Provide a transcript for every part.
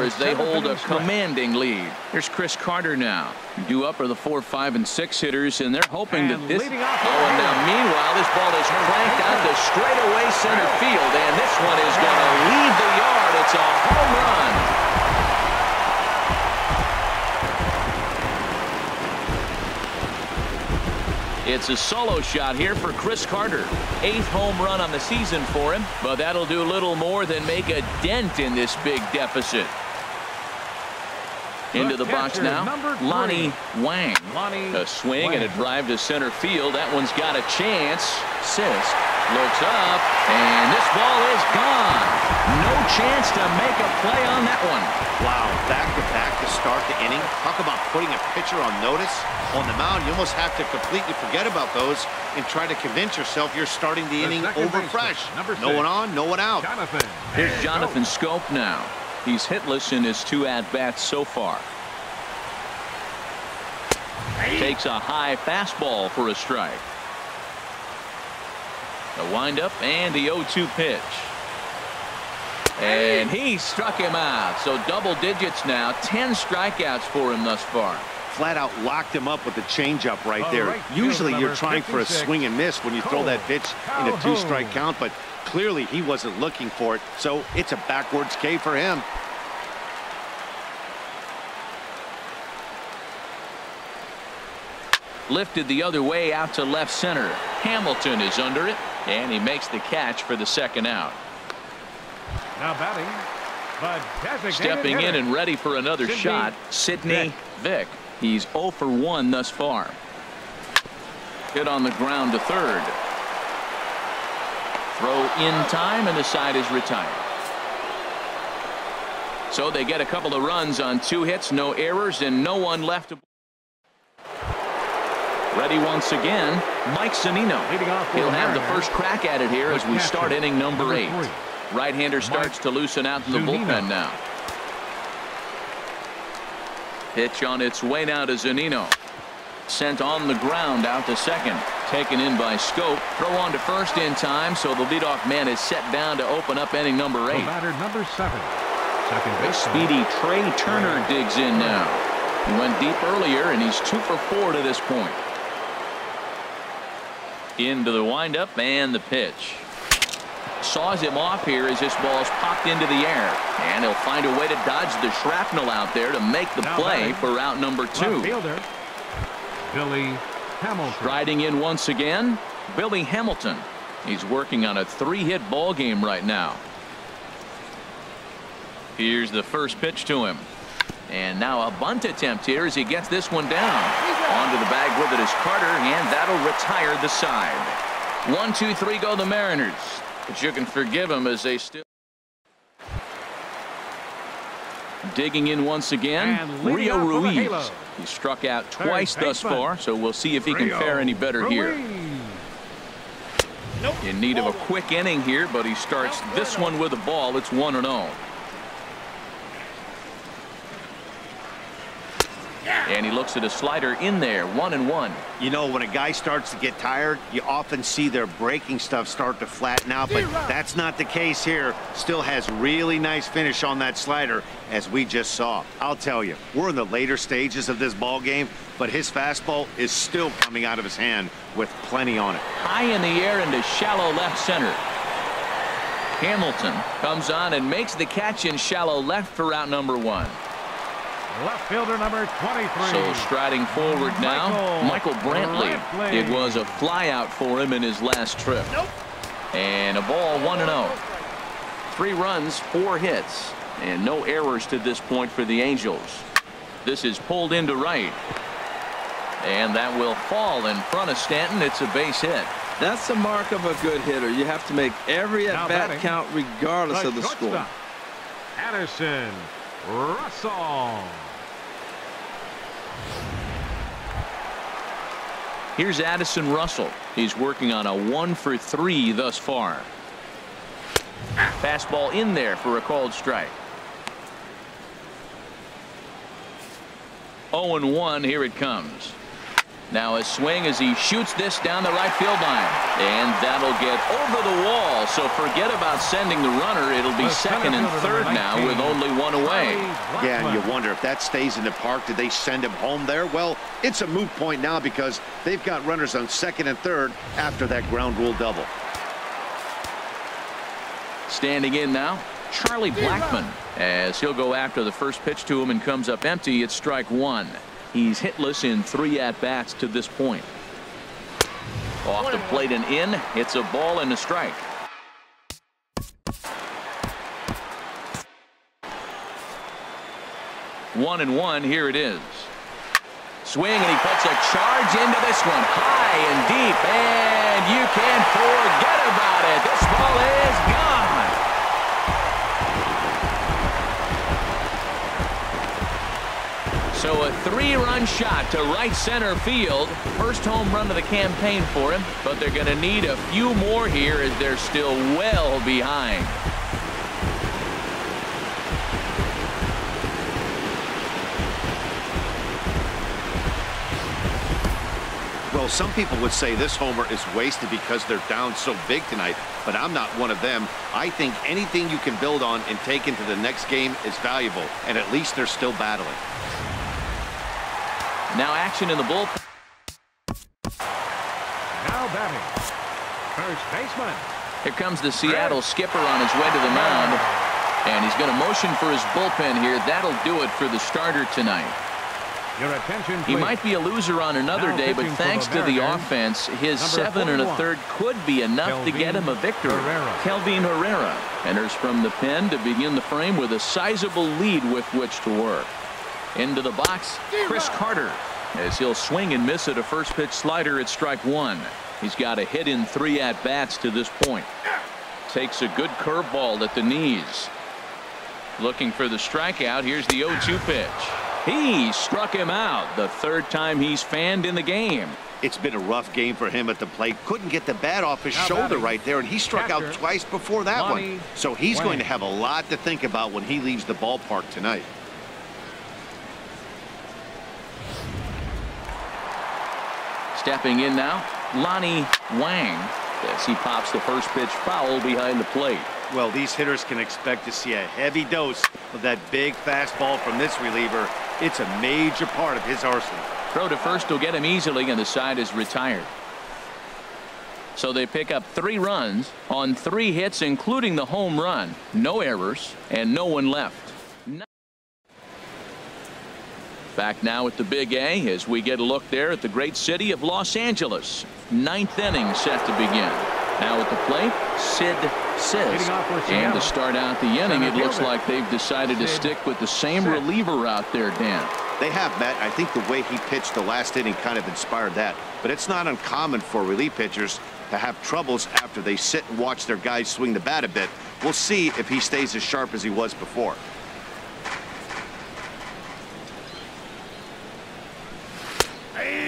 as they hold a commanding lead. Here's Chris Carter now. Due up are the 4, 5, and 6 hitters, and they're hoping that this. And now meanwhile, this ball is cranked out to straightaway center field, and this one is going to leave the yard. It's a home run. It's a solo shot here for Chris Carter. 8th home run on the season for him, but that'll do little more than make a dent in this big deficit. Into the box now, Lonnie Wang. A swing and a drive to center field. That one's got a chance. Sisk looks up, and this ball is gone. No chance to make a play on that one. Wow, back-to-back to start the inning. Talk about putting a pitcher on notice. On the mound, you almost have to completely forget about those and try to convince yourself you're starting the inning over fresh. No one on, no one out. Here's Jonathan Scope now. He's hitless in his 2 at-bats so far. Takes a high fastball for a strike. The windup and the 0-2 pitch. And he struck him out. So double digits now. 10 strikeouts for him thus far. Flat out locked him up with the changeup right there. Usually you're trying for a swing and miss when you throw that pitch in a 2-strike count, but clearly he wasn't looking for it, so it's a backwards K for him. Lifted the other way out to left center. Hamilton is under it, and he makes the catch for the 2nd out. Now batting, stepping in and ready for another shot, Sidney Vick. He's 0 for 1 thus far. Hit on the ground to third. Throw in time, and the side is retired. So they get a couple of runs on 2 hits, no errors, and no one left. Ready once again, Mike Zunino. He'll have the first crack at it here as we start inning number 8. Right-hander starts to loosen out in the bullpen now. Pitch on its way now to Zunino. Sent on the ground out to second. Taken in by Scope. Throw on to first in time, so the leadoff man is set down to open up inning number 8. Batter number 7. Second base. Speedy Trey Turner digs in now. He went deep earlier, and he's 2 for 4 to this point. Into the windup and the pitch. Saws him off here as this ball's popped into the air, and he'll find a way to dodge the shrapnel out there to make the play for out number 2. Fielder, Billy Hamilton. Striding in once again, Billy Hamilton. He's working on a 3-hit ball game right now. Here's the first pitch to him, and now a bunt attempt here as he gets this one down. Onto the bag with it is Carter, and that'll retire the side. 1, 2, 3 go the Mariners. But you can forgive them as they still. Digging in once again, Rio Ruiz. He struck out twice thus far, so we'll see if he can fare any better here. In need of a quick inning here, but he starts this one with a ball. It's 1-0. And he looks at a slider in there, 1-1. You know, when a guy starts to get tired, you often see their breaking stuff start to flatten out, but that's not the case here. Still has really nice finish on that slider, as we just saw. I'll tell you, we're in the later stages of this ball game, but his fastball is still coming out of his hand with plenty on it. High in the air into shallow left center. Hamilton comes on and makes the catch in shallow left for out number 1. Left fielder number 23. So striding forward now, Michael Brantley. It was a fly out for him in his last trip. And a ball, 1-0. 3 runs, 4 hits, and no errors to this point for the Angels. This is pulled into right, and that will fall in front of Stanton. It's a base hit. That's the mark of a good hitter. You have to make every at-bat count regardless of the score. Addison Russell. Here's Addison Russell. He's working on a 1 for 3 thus far. Fastball in there for a called strike. 0-1. Here it comes. Now a swing as he shoots this down the right field line. And that'll get over the wall. So forget about sending the runner. It'll be second and third now with only one away. Yeah, and you wonder if that stays in the park, did they send him home there? Well, it's a moot point now because they've got runners on second and third after that ground rule double. Standing in now, Charlie Blackmon, as he'll go after the first pitch to him and comes up empty. It's strike one. He's hitless in 3 at-bats to this point. Off the plate and in. It's a ball and a strike. One and one. Here it is. Swing, and he puts a charge into this one. High and deep, and you can't forget about it. This ball is gone. So a 3-run shot to right center field. First home run of the campaign for him, but they're going to need a few more here as they're still well behind. Well, some people would say this homer is wasted because they're down so big tonight, but I'm not one of them. I think anything you can build on and take into the next game is valuable, and at least they're still battling. Now action in the bullpen. Now batting, first baseman. Here comes the Seattle skipper on his way to the mound, and he's going to motion for his bullpen here. That'll do it for the starter tonight. Your attention, he might be a loser on another day, but thanks to the offense, his 7 1/3 could be enough to get him a victory. Kelvin Herrera enters from the pen to begin the frame with a sizable lead with which to work. Into the box, Chris Carter, as he'll swing and miss at a first pitch slider at strike one. He's got a hit in 3 at-bats to this point. Takes a good curveball at the knees. Looking for the strikeout. Here's the 0-2 pitch. He struck him out, the 3rd time he's fanned in the game. It's been a rough game for him at the plate. Couldn't get the bat off his shoulder right there, and he struck out twice before that one. So he's going to have a lot to think about when he leaves the ballpark tonight. Stepping in now, Lonnie Wang, as he pops the first pitch foul behind the plate. Well, these hitters can expect to see a heavy dose of that big fastball from this reliever. It's a major part of his arsenal. Throw to first will get him easily, and the side is retired. So they pick up 3 runs on 3 hits, including the home run. No errors, and no one left. Back now at the Big A as we get a look there at the great city of Los Angeles. 9th inning set to begin. Now at the plate, Sid Sis. And to start out the inning, it looks like they've decided to stick with the same reliever out there, Dan. They have, Matt. I think the way he pitched the last inning kind of inspired that. But it's not uncommon for relief pitchers to have troubles after they sit and watch their guys swing the bat a bit. We'll see if he stays as sharp as he was before.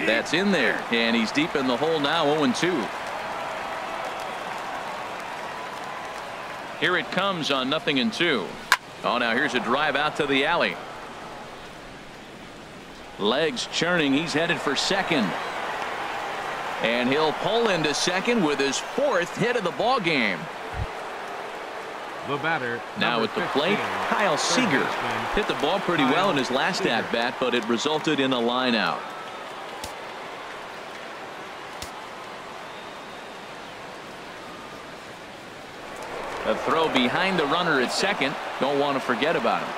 That's in there, and he's deep in the hole now, 0-2. Here it comes on 0-2. Oh, now here's a drive out to the alley. Legs churning. He's headed for second. And he'll pull into second with his 4th hit of the ball game. The batter now at the plate, Kyle Seager hit the ball pretty well in his last at-bat, but it resulted in a line out. A throw behind the runner at second. Don't want to forget about him.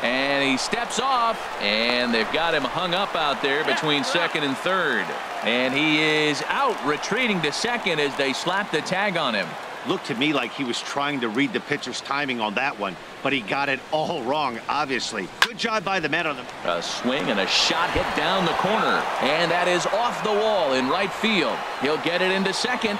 And he steps off, and they've got him hung up out there between second and third. And he is out, retreating to second as they slap the tag on him. Looked to me like he was trying to read the pitcher's timing on that one, but he got it all wrong, obviously. Good job by the man on the... A swing and a shot hit down the corner, and that is off the wall in right field. He'll get it into second.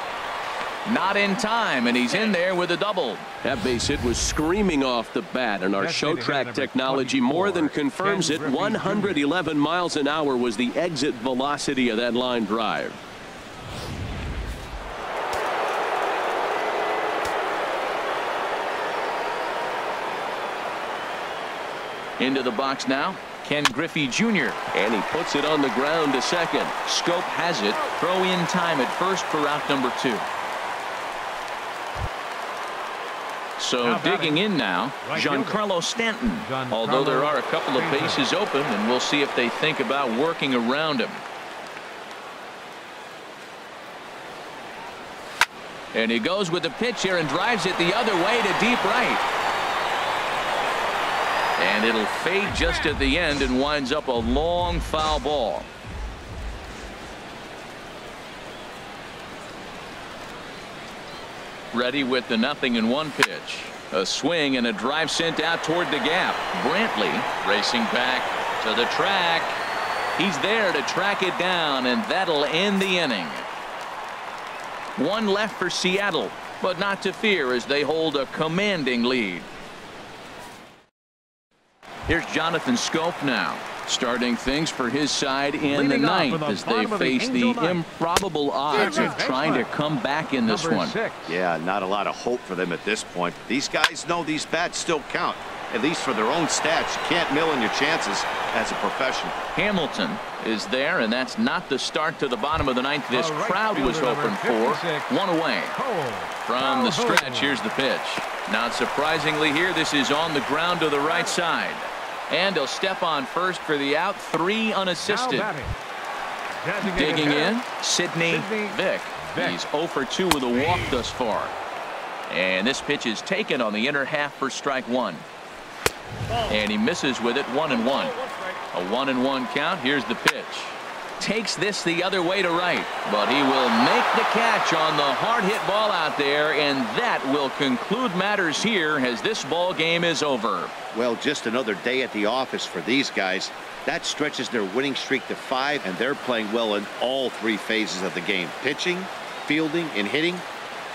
Not in time, and he's in there with a double. That base hit was screaming off the bat, and our show track technology more than confirms it. 111 miles an hour was the exit velocity of that line drive. Into the box now, Ken Griffey Jr. And he puts it on the ground to second. Scope has it. Throw in time at first for out number 2. So digging in now, Giancarlo Stanton. Although there are a couple of bases open, and we'll see if they think about working around him. And he goes with the pitch here and drives it the other way to deep right. And it'll fade just at the end and winds up a long foul ball. Ready with the 0-1 pitch. A swing and a drive sent out toward the gap. Brantley racing back to the track. He's there to track it down, and that'll end the inning. 1 left for Seattle, but not to fear as they hold a commanding lead. Here's Jonathan Scope now, starting things for his side in the 9th as they face the improbable odds of trying to come back in this one. Yeah, not a lot of hope for them at this point. These guys know these bats still count, at least for their own stats. You can't mill in your chances as a professional. Hamilton is there, and that's not the start to the bottom of the 9th this crowd was hoping for. 1 away from the stretch. Here's the pitch. Not surprisingly here, this is on the ground to the right side. And he'll step on first for the out. 3 unassisted. Digging in, Sidney Vick. He's 0 for 2 with a walk thus far. And this pitch is taken on the inner half for strike 1. And he misses with it. 1-1. A 1-1 count. Here's the pitch. Takes this the other way to right, but he will make the catch on the hard hit ball out there, and that will conclude matters here as this ball game is over. Well, just another day at the office for these guys. That stretches their winning streak to 5, and they're playing well in all 3 phases of the game: pitching, fielding, and hitting.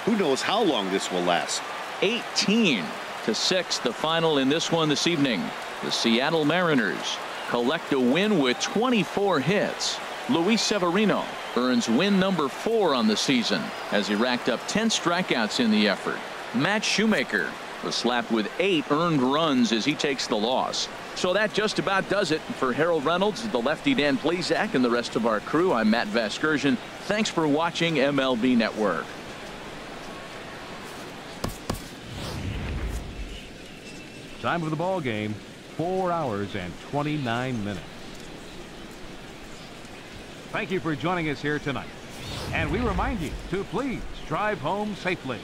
Who knows how long this will last. 18-6 the final in this one this evening. The Seattle Mariners collect a win with 24 hits. Luis Severino earns win number 4 on the season as he racked up 10 strikeouts in the effort. Matt Shoemaker was slapped with 8 earned runs as he takes the loss. So that just about does it for Harold Reynolds, the lefty Dan Plesac, and the rest of our crew. I'm Matt Vasgersian. Thanks for watching MLB Network. Time of the ball game, 4 hours and 29 minutes. Thank you for joining us here tonight. And we remind you to please drive home safely.